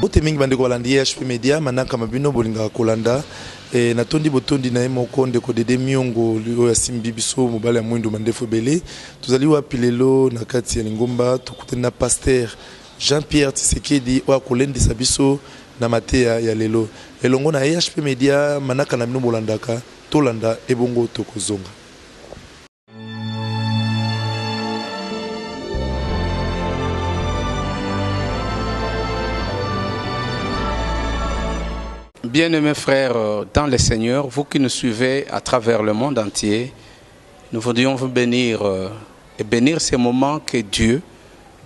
Bote mingi bande kolandi HP Media manaka mabino bolinga kolanda natondi botondi na moko ndeko Dede Miongo liyo ya simbi biso mobali ya mwindo mandefo bele tuzali wapi lelo na kati ya Lingomba tukutana na pasteur Jean-Pierre Tshisekedi wa kolendisa biso na mateya ya lelo elongo na HP Media manaka na bino bolandaka tolanda ebongo tokozonga. Bien-aimés frères dans le Seigneur, vous qui nous suivez à travers le monde entier, nous voudrions vous bénir et bénir ces moments que Dieu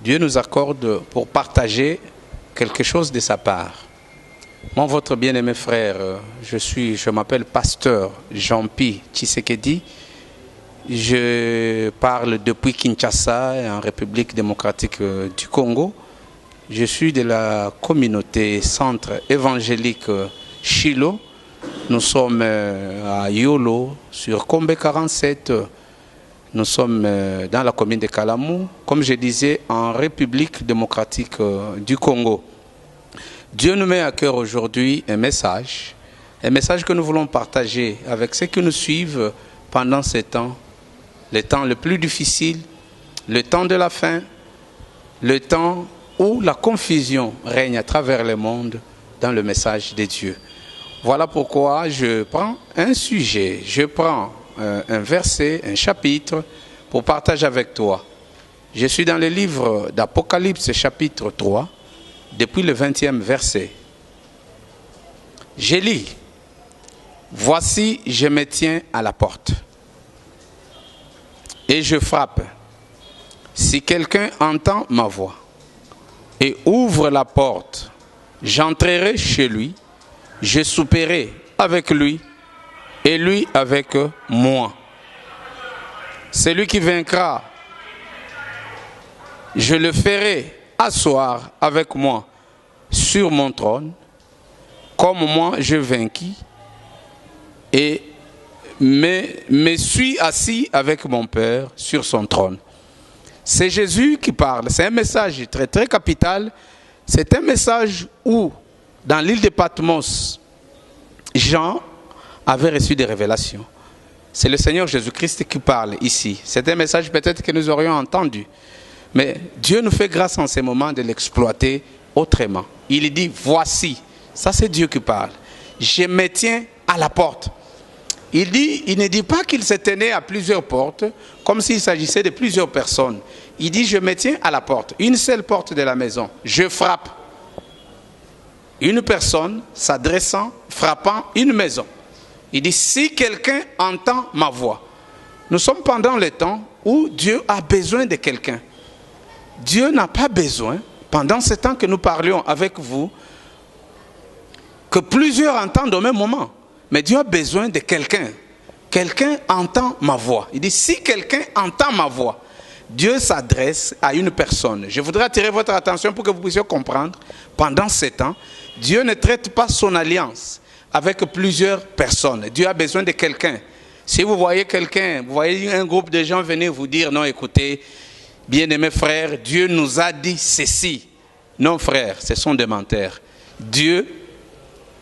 nous accorde pour partager quelque chose de sa part. Moi, votre bien-aimé frère, je m'appelle pasteur Jean-Pierre Tshisekedi. Je parle depuis Kinshasa, en République démocratique du Congo. Je suis de la communauté centre évangélique Chilo. Nous sommes à Yolo, sur Kombe 47. Nous sommes dans la commune de Kalamou, comme je disais, en République démocratique du Congo. Dieu nous met à cœur aujourd'hui un message que nous voulons partager avec ceux qui nous suivent pendant ces temps, le temps le plus difficile, le temps de la faim, le temps où la confusion règne à travers le monde dans le message de Dieu. Voilà pourquoi je prends un sujet, je prends un verset, un chapitre pour partager avec toi. Je suis dans le livre d'Apocalypse chapitre 3, depuis le 20e verset. Je lis, « Voici, je me tiens à la porte et je frappe. Si quelqu'un entend ma voix et ouvre la porte, j'entrerai chez lui, je souperai avec lui et lui avec moi. Celui qui vaincra, je le ferai asseoir avec moi sur mon trône, comme moi je vainquis et me suis assis avec mon Père sur son trône. » C'est Jésus qui parle. C'est un message très très capital. C'est un message où, dans l'île de Patmos, Jean avait reçu des révélations. C'est le Seigneur Jésus-Christ qui parle ici. C'est un message peut-être que nous aurions entendu. Mais Dieu nous fait grâce en ces moments de l'exploiter autrement. Il dit, voici. Ça c'est Dieu qui parle. Je me tiens à la porte. Il ne dit pas qu'il se tenait à plusieurs portes, comme s'il s'agissait de plusieurs personnes. Il dit, je me tiens à la porte, une seule porte de la maison. Je frappe. Une personne s'adressant, frappant une maison. Il dit, si quelqu'un entend ma voix. Nous sommes pendant le temps où Dieu a besoin de quelqu'un. Dieu n'a pas besoin, pendant ce temps que nous parlions avec vous, que plusieurs entendent au même moment. Mais Dieu a besoin de quelqu'un. Quelqu'un entend ma voix. Il dit, si quelqu'un entend ma voix, Dieu s'adresse à une personne. Je voudrais attirer votre attention pour que vous puissiez comprendre, pendant ce temps, Dieu ne traite pas son alliance avec plusieurs personnes. Dieu a besoin de quelqu'un. Si vous voyez quelqu'un, vous voyez un groupe de gens venir vous dire, non, écoutez, bien-aimés frères, Dieu nous a dit ceci. Non, frères, ce sont des menteurs. Dieu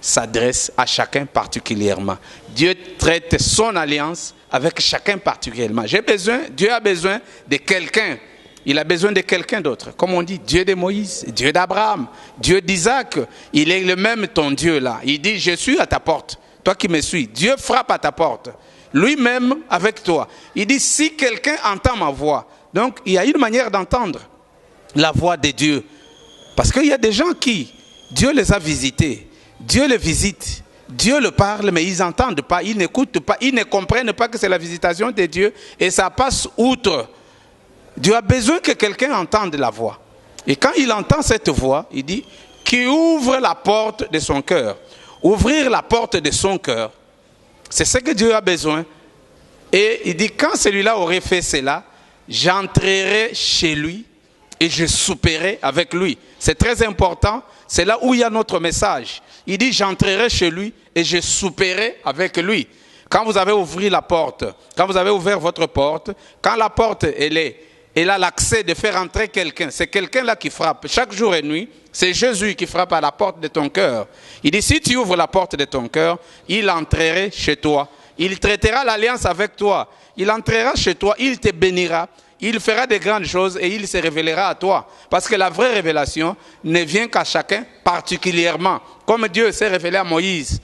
s'adresse à chacun particulièrement. Dieu traite son alliance avec chacun particulièrement. Dieu a besoin de quelqu'un. Il a besoin de quelqu'un d'autre. Comme on dit, Dieu de Moïse, Dieu d'Abraham, Dieu d'Isaac. Il est le même ton Dieu là. Il dit, je suis à ta porte. Toi qui me suis. Dieu frappe à ta porte. Lui-même avec toi. Il dit, si quelqu'un entend ma voix. Donc, il y a une manière d'entendre la voix de Dieu. Parce qu'il y a des gens qui, Dieu les a visités. Dieu les visite, Dieu le parle, mais ils n'entendent pas, ils n'écoutent pas, ils ne comprennent pas que c'est la visitation de Dieu et ça passe outre. Dieu a besoin que quelqu'un entende la voix. Et quand il entend cette voix, il dit qu'il ouvre la porte de son cœur. Ouvrir la porte de son cœur, c'est ce que Dieu a besoin. Et il dit, quand celui-là aurait fait cela, j'entrerai chez lui et je souperai avec lui. C'est très important, c'est là où il y a notre message. Il dit, j'entrerai chez lui et je souperai avec lui. Quand vous avez ouvert la porte, quand vous avez ouvert votre porte, quand la porte elle est il a l'accès de faire entrer quelqu'un. C'est quelqu'un-là qui frappe. Chaque jour et nuit, c'est Jésus qui frappe à la porte de ton cœur. Il dit, si tu ouvres la porte de ton cœur, il entrerait chez toi. Il traitera l'alliance avec toi. Il entrera chez toi, il te bénira. Il fera de grandes choses et il se révélera à toi. Parce que la vraie révélation ne vient qu'à chacun particulièrement. Comme Dieu s'est révélé à Moïse.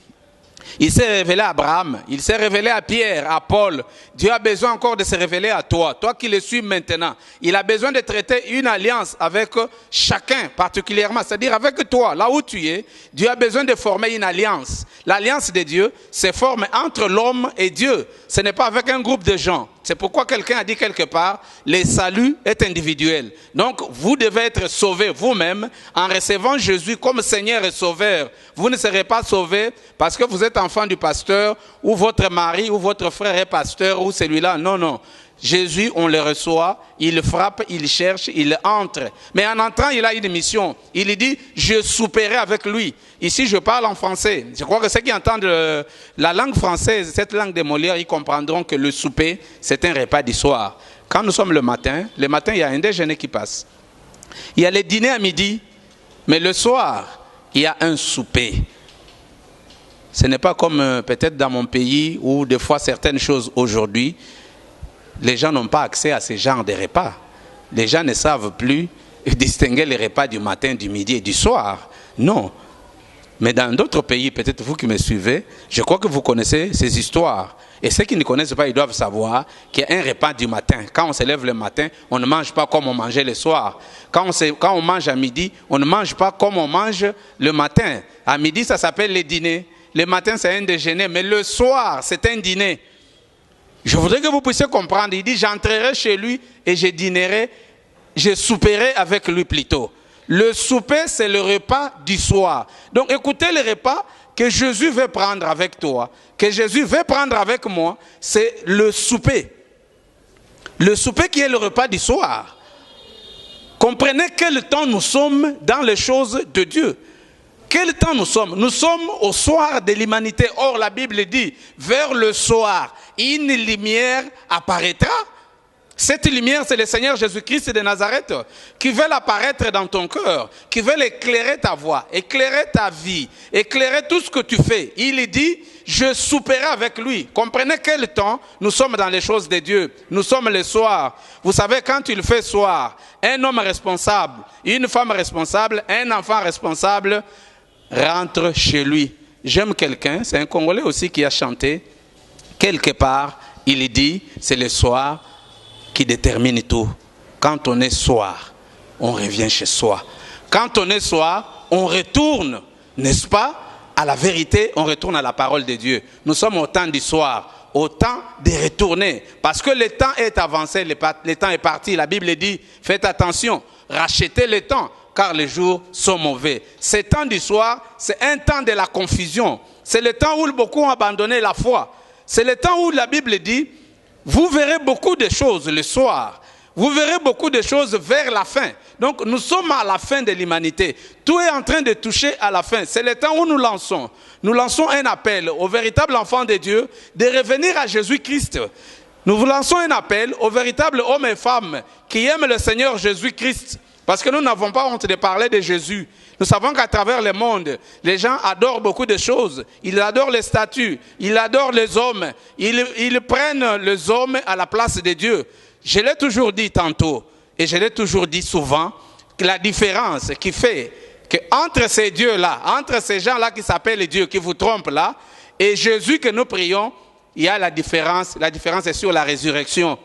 Il s'est révélé à Abraham, il s'est révélé à Pierre, à Paul. Dieu a besoin encore de se révéler à toi, toi qui le suis maintenant. Il a besoin de traiter une alliance avec chacun particulièrement, c'est-à-dire avec toi, là où tu es. Dieu a besoin de former une alliance. L'alliance de Dieu se forme entre l'homme et Dieu. Ce n'est pas avec un groupe de gens. C'est pourquoi quelqu'un a dit quelque part, le salut est individuel. Donc, vous devez être sauvés vous-même en recevant Jésus comme Seigneur et Sauveur. Vous ne serez pas sauvés parce que vous êtes enfant du pasteur ou votre mari ou votre frère est pasteur ou celui-là. Non, non. Jésus, on le reçoit, il frappe, il cherche, il entre. Mais en entrant, il a une mission. Il dit, je souperai avec lui. Ici, je parle en français. Je crois que ceux qui entendent la langue française, cette langue de Molière, ils comprendront que le souper, c'est un repas du soir. Quand nous sommes le matin, il y a un déjeuner qui passe. Il y a le dîner à midi, mais le soir, il y a un souper. Ce n'est pas comme peut-être dans mon pays où des fois certaines choses aujourd'hui, les gens n'ont pas accès à ce genre de repas. Les gens ne savent plus distinguer les repas du matin, du midi et du soir. Non. Mais dans d'autres pays, peut-être vous qui me suivez, je crois que vous connaissez ces histoires. Et ceux qui ne connaissent pas, ils doivent savoir qu'il y a un repas du matin. Quand on se lève le matin, on ne mange pas comme on mangeait le soir. Quand on mange à midi, on ne mange pas comme on mange le matin. À midi, ça s'appelle le dîner. Le matin, c'est un déjeuner. Mais le soir, c'est un dîner. Je voudrais que vous puissiez comprendre. Il dit, j'entrerai chez lui et je dînerai, je souperai avec lui plutôt. Le souper, c'est le repas du soir. Donc écoutez le repas que Jésus veut prendre avec toi, que Jésus veut prendre avec moi, c'est le souper. Le souper qui est le repas du soir. Comprenez quel temps nous sommes dans les choses de Dieu. Quel temps nous sommes? Nous sommes au soir de l'humanité. Or, la Bible dit, vers le soir, une lumière apparaîtra. Cette lumière, c'est le Seigneur Jésus-Christ de Nazareth qui veut apparaître dans ton cœur, qui veut éclairer ta voix, éclairer ta vie, éclairer tout ce que tu fais. Il dit, je souperai avec lui. Comprenez quel temps nous sommes dans les choses de Dieu. Nous sommes le soir. Vous savez, quand il fait soir, un homme responsable, une femme responsable, un enfant responsable rentre chez lui. J'aime quelqu'un, c'est un Congolais aussi qui a chanté. Quelque part, il dit, c'est le soir qui détermine tout. Quand on est soir, on revient chez soi. Quand on est soir, on retourne, n'est-ce pas, à la vérité, on retourne à la parole de Dieu. Nous sommes au temps du soir, au temps de retourner. Parce que le temps est avancé, le temps est parti. La Bible dit, faites attention, rachetez le temps, car les jours sont mauvais. Ce temps du soir, c'est un temps de la confusion. C'est le temps où beaucoup ont abandonné la foi. C'est le temps où la Bible dit, vous verrez beaucoup de choses le soir. Vous verrez beaucoup de choses vers la fin. Donc nous sommes à la fin de l'humanité. Tout est en train de toucher à la fin. C'est le temps où nous lançons. Nous lançons un appel au véritable enfant de Dieu de revenir à Jésus-Christ. Nous vous lançons un appel aux véritables hommes et femmes qui aiment le Seigneur Jésus-Christ. Parce que nous n'avons pas honte de parler de Jésus. Nous savons qu'à travers le monde, les gens adorent beaucoup de choses. Ils adorent les statues, ils adorent les hommes. Ils prennent les hommes à la place de Dieu. Je l'ai toujours dit tantôt, et je l'ai toujours dit souvent, que la différence qui fait qu'entre ces dieux-là, entre ces gens-là qui s'appellent Dieu, qui vous trompent là, et Jésus que nous prions, il y a la différence. La différence est sur la résurrection.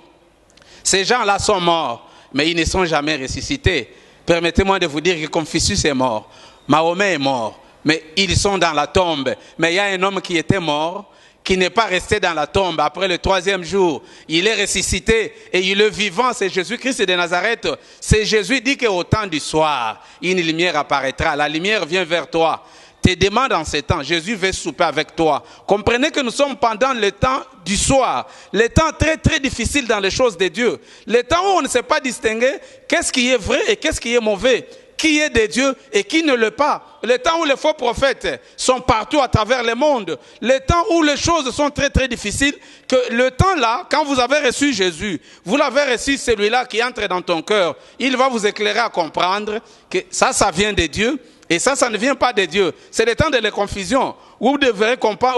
Ces gens-là sont morts, mais ils ne sont jamais ressuscités. Permettez-moi de vous dire que Confucius est mort, Mahomet est mort, mais ils sont dans la tombe. Mais il y a un homme qui était mort, qui n'est pas resté dans la tombe. Après le 3e jour, il est ressuscité et il est vivant. C'est Jésus-Christ de Nazareth. C'est Jésus dit qu'au temps du soir, une lumière apparaîtra. La lumière vient vers toi. Te demande en ce temps, Jésus veut souper avec toi. Comprenez que nous sommes pendant le temps du soir, le temps très très difficile dans les choses de Dieu, le temps où on ne sait pas distinguer qu'est-ce qui est vrai et qu'est-ce qui est mauvais, qui est de Dieu et qui ne l'est pas. Le temps où les faux prophètes sont partout à travers le monde. Le temps où les choses sont très très difficiles. Que le temps là, quand vous avez reçu Jésus, vous l'avez reçu celui-là qui entre dans ton cœur. Il va vous éclairer à comprendre que ça vient de Dieu. Et ça ne vient pas de Dieu. C'est le temps de la confusion où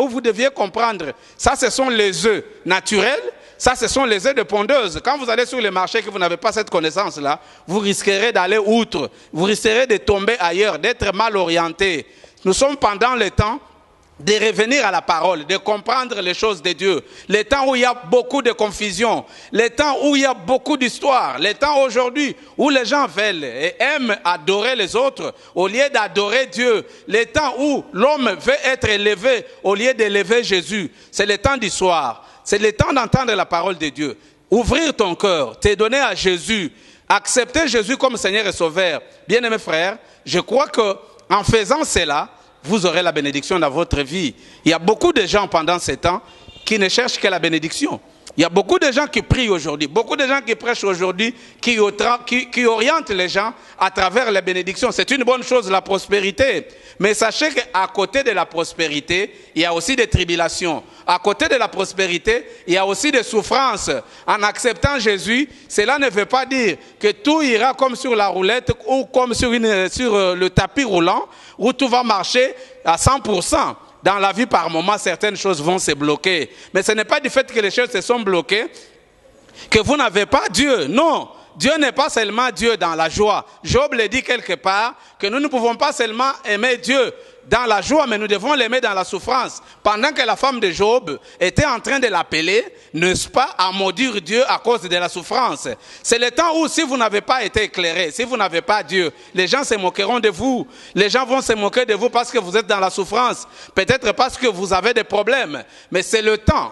vous deviez comprendre. Ça, ce sont les œufs naturels. Ça, ce sont les œufs de pondeuse. Quand vous allez sur le marché et que vous n'avez pas cette connaissance-là, vous risquerez d'aller outre. Vous risquerez de tomber ailleurs, d'être mal orienté. Nous sommes pendant le temps de revenir à la parole, de comprendre les choses de Dieu. Le temps où il y a beaucoup de confusion, le temps où il y a beaucoup d'histoires, le temps aujourd'hui où les gens veulent et aiment adorer les autres au lieu d'adorer Dieu, le temps où l'homme veut être élevé au lieu d'élever Jésus. C'est le temps du soir, c'est le temps d'entendre la parole de Dieu. Ouvrir ton cœur, te donner à Jésus, accepter Jésus comme Seigneur et Sauveur. Bien-aimés frères, je crois qu'en faisant cela, vous aurez la bénédiction dans votre vie. Il y a beaucoup de gens pendant ces temps qui ne cherchent que la bénédiction. Il y a beaucoup de gens qui prient aujourd'hui, beaucoup de gens qui prêchent aujourd'hui, qui orientent les gens à travers la bénédiction. C'est une bonne chose, la prospérité. Mais sachez qu'à côté de la prospérité, il y a aussi des tribulations. À côté de la prospérité, il y a aussi des souffrances. En acceptant Jésus, cela ne veut pas dire que tout ira comme sur la roulette ou comme sur le tapis roulant, où tout va marcher à 100%. Dans la vie, par moments, certaines choses vont se bloquer. Mais ce n'est pas du fait que les choses se sont bloquées que vous n'avez pas Dieu. Non, Dieu n'est pas seulement Dieu dans la joie. Job le dit quelque part, que nous ne pouvons pas seulement aimer Dieu dans la joie, mais nous devons l'aimer dans la souffrance. Pendant que la femme de Job était en train de l'appeler, n'est-ce pas, à maudire Dieu à cause de la souffrance. C'est le temps où, si vous n'avez pas été éclairé, si vous n'avez pas Dieu, les gens se moqueront de vous. Les gens vont se moquer de vous parce que vous êtes dans la souffrance. Peut-être parce que vous avez des problèmes. Mais c'est le temps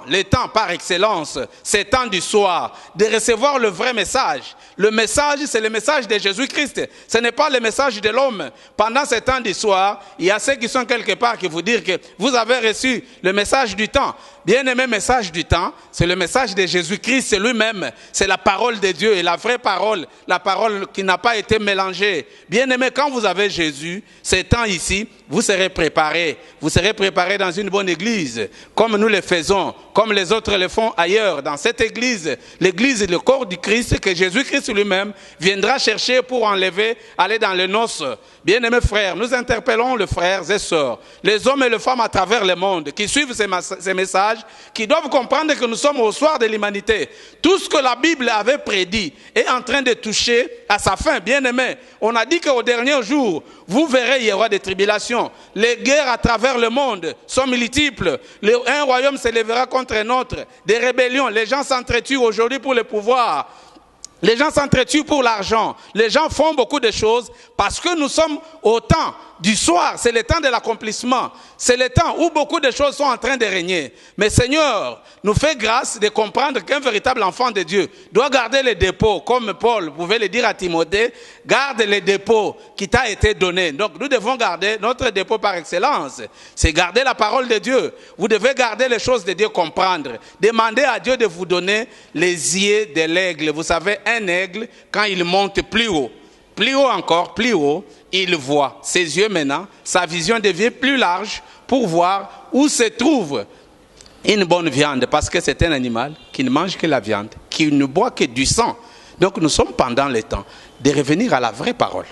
par excellence, c'est le temps du soir, de recevoir le vrai message. Le message, c'est le message de Jésus-Christ. Ce n'est pas le message de l'homme. Pendant ce temps du soir, il y a ceux qui sont quelque part qui vous disent que vous avez reçu le message du temps. Bien-aimé, message du temps, c'est le message de Jésus-Christ, c'est lui-même. C'est la parole de Dieu et la vraie parole, la parole qui n'a pas été mélangée. Bien-aimé, quand vous avez Jésus, ces temps ici, vous serez préparés. Vous serez préparés dans une bonne église, comme nous le faisons, comme les autres le font ailleurs. Dans cette église, l'église est le corps du Christ que Jésus-Christ lui-même viendra chercher pour enlever, aller dans les noces. Bien-aimés frères, nous interpellons les frères et sœurs, les hommes et les femmes à travers le monde qui suivent ces messages, qui doivent comprendre que nous sommes au soir de l'humanité. Tout ce que la Bible avait prédit est en train de toucher à sa fin. Bien-aimés, on a dit qu'au dernier jour, vous verrez, il y aura des tribulations. Les guerres à travers le monde sont multiples. Un royaume s'élèvera contre un autre. Des rébellions, les gens s'entretuent aujourd'hui pour le pouvoir. Les gens s'entretuent pour l'argent. Les gens font beaucoup de choses parce que nous sommes au temps du soir. C'est le temps de l'accomplissement. C'est le temps où beaucoup de choses sont en train de régner. Mais Seigneur, nous fait grâce de comprendre qu'un véritable enfant de Dieu doit garder les dépôts. Comme Paul pouvait le dire à Timothée, garde les dépôts qui t'a été donné. Donc nous devons garder notre dépôt par excellence. C'est garder la parole de Dieu. Vous devez garder les choses de Dieu, comprendre. Demandez à Dieu de vous donner les yeux de l'aigle. Vous savez, un aigle, quand il monte plus haut encore, plus haut, il voit. Ses yeux maintenant, sa vision devient plus large pour voir où se trouve une bonne viande. Parce que c'est un animal qui ne mange que la viande, qui ne boit que du sang. Donc nous sommes pendant le temps de revenir à la vraie parole,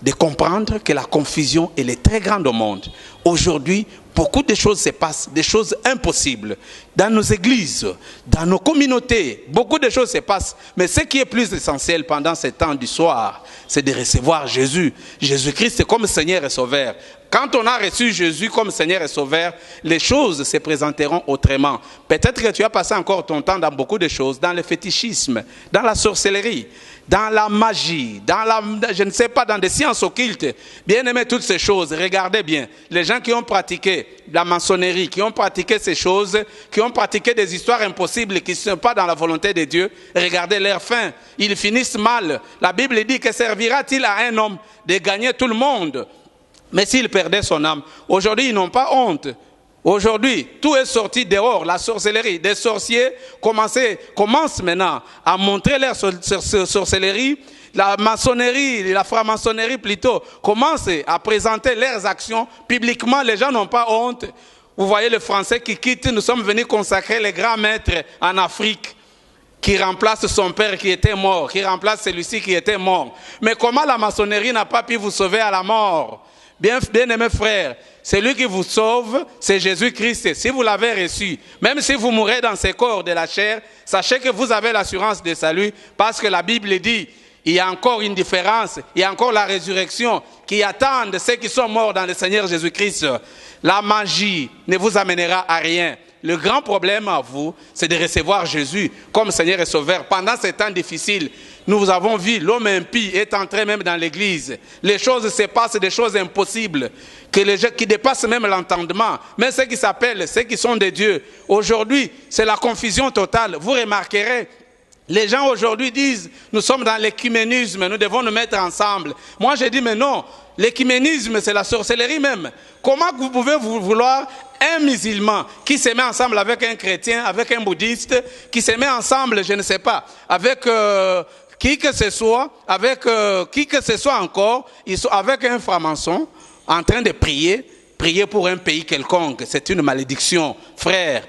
de comprendre que la confusion elle est très grande au monde. Aujourd'hui, beaucoup de choses se passent, des choses impossibles. Dans nos églises, dans nos communautés, beaucoup de choses se passent. Mais ce qui est plus essentiel pendant ce temps du soir, c'est de recevoir Jésus. Jésus-Christ comme Seigneur et Sauveur. Quand on a reçu Jésus comme Seigneur et Sauveur, les choses se présenteront autrement. Peut-être que tu as passé encore ton temps dans beaucoup de choses, dans le fétichisme, dans la sorcellerie, dans la magie, je ne sais pas, dans des sciences occultes. Bien aimé, toutes ces choses, regardez bien. Les gens qui ont pratiqué la maçonnerie, qui ont pratiqué ces choses, qui ont pratiqué des histoires impossibles, qui ne sont pas dans la volonté de Dieu, regardez leur fin. Ils finissent mal. La Bible dit que servira-t-il à un homme de gagner tout le monde? Mais s'il perdait son âme, aujourd'hui ils n'ont pas honte. Aujourd'hui, tout est sorti dehors, la sorcellerie. Des sorciers commencent maintenant à montrer leur sorcellerie. la maçonnerie, la franc-maçonnerie plutôt, commence à présenter leurs actions publiquement, les gens n'ont pas honte. Vous voyez le Français qui quitte, nous sommes venus consacrer les grands maîtres en Afrique, qui remplace son père qui était mort, qui remplace celui-ci qui était mort. Mais comment la maçonnerie n'a pas pu vous sauver à la mort? Bien aimés frères, celui qui vous sauve, c'est Jésus-Christ. Si vous l'avez reçu, même si vous mourrez dans ces corps de la chair, sachez que vous avez l'assurance de salut, parce que la Bible dit, il y a encore une différence, il y a encore la résurrection qui attendent ceux qui sont morts dans le Seigneur Jésus-Christ. La magie ne vous amènera à rien. Le grand problème à vous, c'est de recevoir Jésus comme Seigneur et Sauveur. Pendant ces temps difficiles, nous avons vu l'homme impie est entré même dans l'église. Les choses se passent, des choses impossibles, qui dépassent même l'entendement. Mais ceux qui s'appellent, ceux qui sont des dieux, aujourd'hui, c'est la confusion totale. Vous remarquerez, les gens aujourd'hui disent, nous sommes dans l'écuménisme, nous devons nous mettre ensemble. Moi, je dis, mais non, l'écuménisme, c'est la sorcellerie même. Comment vous pouvez vouloir un musulman qui se met ensemble avec un chrétien, avec un bouddhiste, qui se met ensemble, je ne sais pas, avec qui que ce soit, avec qui que ce soit encore, ils sont avec un franc-maçon, en train de prier pour un pays quelconque. C'est une malédiction. Frère,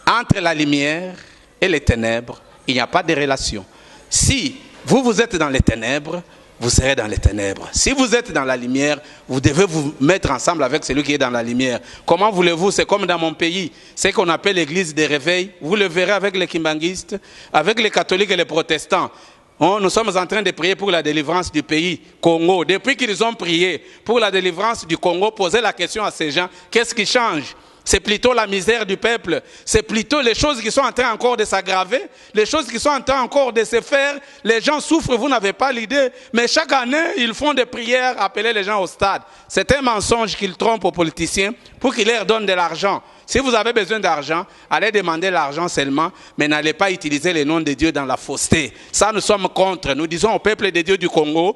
entre la lumière et les ténèbres, il n'y a pas de relation. Si vous êtes dans les ténèbres, vous serez dans les ténèbres. Si vous êtes dans la lumière, vous devez vous mettre ensemble avec celui qui est dans la lumière. Comment voulez-vous? C'est comme dans mon pays, ce qu'on appelle l'église des réveils. Vous le verrez avec les kimbanguistes, avec les catholiques et les protestants. Nous sommes en train de prier pour la délivrance du pays, Congo. Depuis qu'ils ont prié pour la délivrance du Congo, posez la question à ces gens, qu'est-ce qui change? C'est plutôt la misère du peuple. C'est plutôt les choses qui sont en train encore de s'aggraver, les choses qui sont en train encore de se faire. Les gens souffrent, vous n'avez pas l'idée. Mais chaque année, ils font des prières, appeler les gens au stade. C'est un mensonge qu'ils trompent aux politiciens pour qu'ils leur donnent de l'argent. Si vous avez besoin d'argent, allez demander l'argent seulement, mais n'allez pas utiliser les noms de Dieu dans la fausseté. Ça, nous sommes contre. Nous disons au peuple de Dieu du Congo,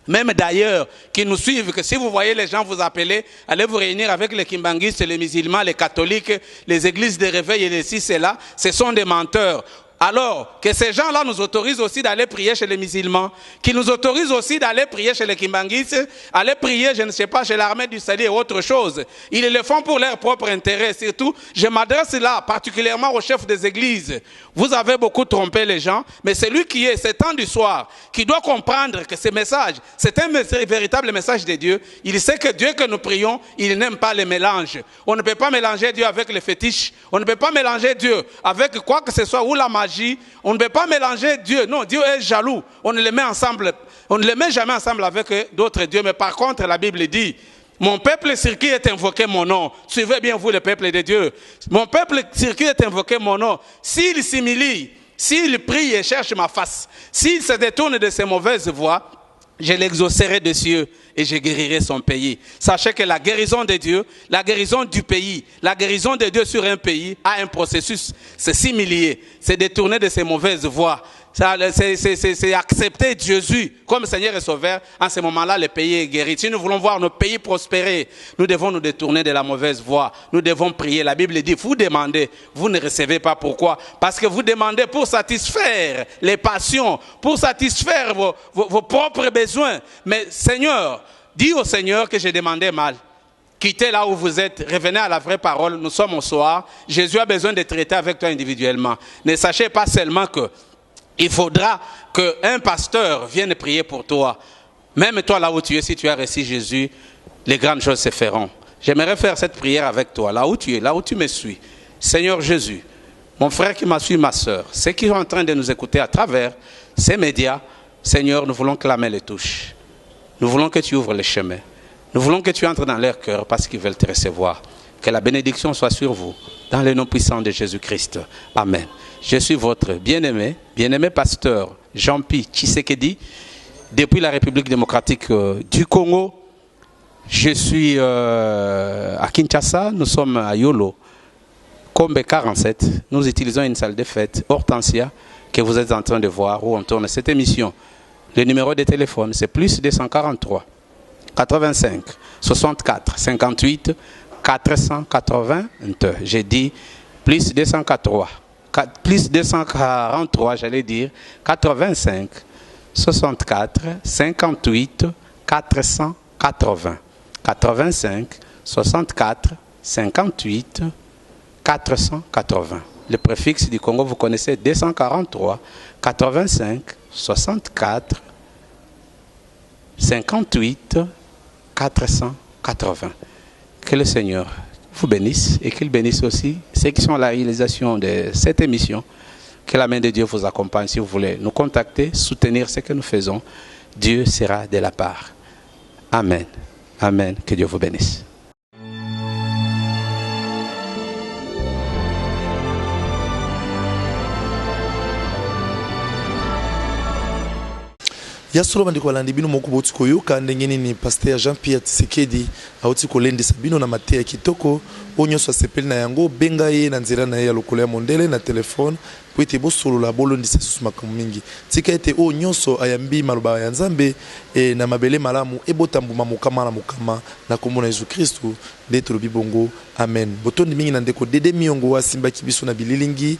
même d'ailleurs, qui nous suivent, que si vous voyez les gens vous appeler, allez vous réunir avec les kimbanguistes, les musulmans, les catholiques, les églises de réveil et les ci, c'est là, ce sont des menteurs. Alors, que ces gens-là nous autorisent aussi d'aller prier chez les musulmans, qu'ils nous autorisent aussi d'aller prier chez les kimbanguistes, aller prier, je ne sais pas, chez l'armée du salut et autre chose. Ils le font pour leur propre intérêt. Surtout, je m'adresse là particulièrement aux chefs des églises. Vous avez beaucoup trompé les gens, mais celui qui est, c'est temps du soir, qui doit comprendre que ce message, c'est un véritable message de Dieu. Il sait que Dieu que nous prions, il n'aime pas les mélanges. On ne peut pas mélanger Dieu avec les fétiches. On ne peut pas mélanger Dieu avec quoi que ce soit, ou la magie. On ne peut pas mélanger Dieu. Non, Dieu est jaloux. On ne les met ensemble. On ne les met jamais ensemble avec d'autres dieux. Mais par contre, la Bible dit, mon peuple sur qui est invoqué mon nom. Suivez bien vous le peuple de Dieu. Mon peuple sur qui est invoqué mon nom. S'il s'humilie, s'il prie et cherche ma face, s'il se détourne de ses mauvaises voies, je l'exaucerai des cieux et je guérirai son pays. Sachez que la guérison de Dieu, la guérison du pays, la guérison de Dieu sur un pays a un processus. C'est s'humilier, c'est détourner de ses mauvaises voies. C'est accepter Jésus comme Seigneur et Sauveur. En ce moment-là, le pays est guéri. Si nous voulons voir nos pays prospérer, nous devons nous détourner de la mauvaise voie. Nous devons prier. La Bible dit, vous demandez, vous ne recevez pas. Pourquoi? Parce que vous demandez pour satisfaire les passions, pour satisfaire vos propres besoins. Mais Seigneur, dis au Seigneur que j'ai demandé mal. Quittez là où vous êtes, revenez à la vraie parole. Nous sommes au soir. Jésus a besoin de traiter avec toi individuellement. Ne sachez pas seulement que il faudra qu'un pasteur vienne prier pour toi. Même toi, là où tu es, si tu as reçu Jésus, les grandes choses se feront. J'aimerais faire cette prière avec toi, là où tu es, là où tu me suis. Seigneur Jésus, mon frère qui m'a suivi, ma soeur, ceux qui sont en train de nous écouter à travers ces médias, Seigneur, nous voulons que la main les touche. Nous voulons que tu ouvres les chemins. Nous voulons que tu entres dans leur cœur parce qu'ils veulent te recevoir. Que la bénédiction soit sur vous, dans le nom puissant de Jésus-Christ. Amen. Je suis votre bien-aimé pasteur Jean-Pi Tshisekedi, depuis la République démocratique du Congo. Je suis à Kinshasa, nous sommes à Yolo, Kombe 47. Nous utilisons une salle de fête, Hortensia, que vous êtes en train de voir, où on tourne cette émission. Le numéro de téléphone, c'est plus 243 85 64 58 482. J'ai dit plus 243, j'allais dire 85 64 58 480. 85 64 58 480. Le préfixe du Congo, vous connaissez, 243 85 64 58 480. Que le Seigneur vous bénisse et qu'il bénisse aussi ceux qui sont à la réalisation de cette émission. Que la main de Dieu vous accompagne. Si vous voulez nous contacter, soutenir ce que nous faisons, Dieu sera de la part. Amen. Amen. Que Dieu vous bénisse. ya solo bandeko balandi bino moko boti koyoka ndenge nini Pasteur Jean-Pierre Tshisekedi auti kolendisa bino na mateya kitoko oyo nyonso asepeli na yango benga ye na nzela na ye ya lokolo ya mondele na telefone po ete bosolola bolondisa susu makambo mingi tika ete oyo nyonso ayambi maloba ya Nzambe na mabele malamu ebotambuma mokama na mokama na kombo na Yesu Kristu nde tolobi bongo amen. Botondi mingi na ndeko Dede Miongo asimbaki biso na bililingi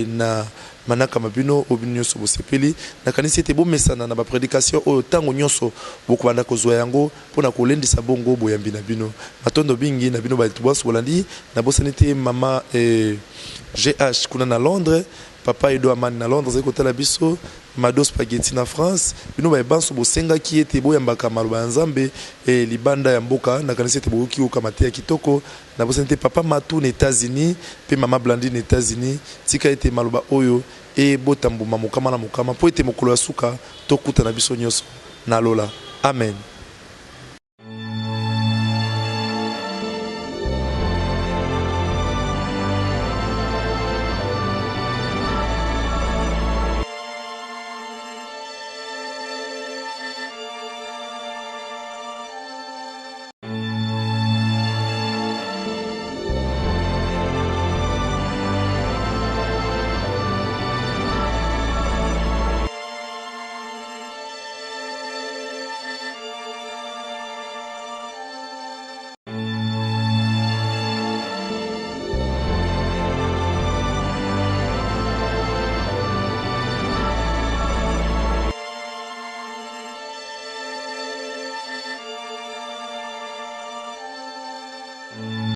na manaka mabino obino nyonso bosepeli nakanisi ete bomesana na baprédication oyo ntango nyonso bokobanda kozwa yango mpona kolendisa bongo boyambi na bino matondo bingi na bino bato bwaso bolandi na bosani te mama GH kuna na Londres, papa Edo Amani na Londres ekotala biso Mado Spaghetti na France bino bayebanso bosengaki ete boyambaka maloba ya Nzambe libanda ya mboka nakanisi ete boyoki oka mateya kitoko na bosani te papa Matu na États-Unis pe mama Blandine na États-Unis tika ete maloba oyo botambuma mokama na mokama po ete mokolo ya suka tokuta na biso nyonso na lola amen.